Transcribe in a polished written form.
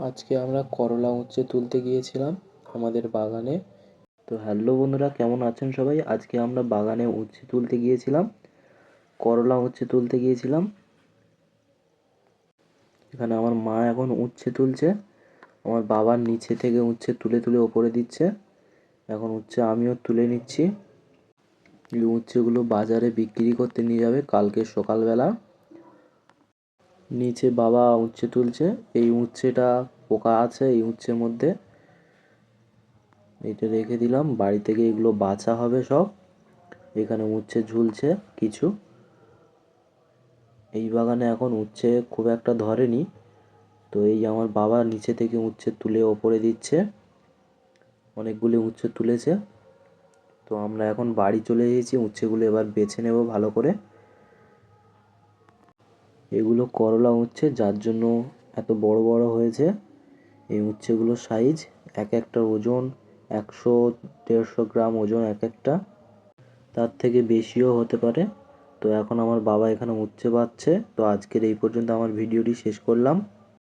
আজকে আমরা করলা উচ্ছে তুলতে গিয়েছিলাম আমাদের বাগানে। তো হ্যালো বন্ধুরা, কেমন আছেন সবাই? আজকে আমরা বাগানে উচ্ছে তুলতে গিয়েছিলাম, করলা উচ্ছে তুলতে গিয়েছিলাম। এখানে আমার মা এখন উচ্ছে তুলছে, আমার বাবার নিচে থেকে উচ্ছে তুলে তুলে ওপরে দিচ্ছে। এখন উচ্ছে আমিও তুলে নিচ্ছি। এই উচ্ছেগুলো বাজারে বিক্রি করতে নিয়ে যাবে কালকে সকালবেলা। নিচে বাবা উচ্ছে তুলছে। এই উচ্ছেটা পোকা আছে এই উচ্ছের মধ্যে, এটা রেখে দিলাম। বাড়ি থেকে এগুলো বাছা হবে সব। এখানে উচ্ছে ঝুলছে কিছু। এই বাগানে এখন উচ্ছে খুব একটা ধরেনি, তো এই আমার বাবা নিচে থেকে উচ্ছে তুলে ওপরে দিচ্ছে। অনেকগুলি উচ্ছে তুলেছে। তো আমরা এখন বাড়ি চলে এসেছি, উচ্ছেগুলো এবার বেছে নেব ভালো করে। এগুলো করলা উচ্ছে, যার জন্য এত বড় বড় হয়েছে। এই উচ্ছেগুলোর সাইজ এক একটার ওজন 100-150 গ্রাম ওজন এক একটা, তার থেকে বেশিও হতে পারে। তো এখন আমার বাবা এখানে উচ্ছে বাছছে। তো আজকের এই পর্যন্ত আমার ভিডিওটি শেষ করলাম।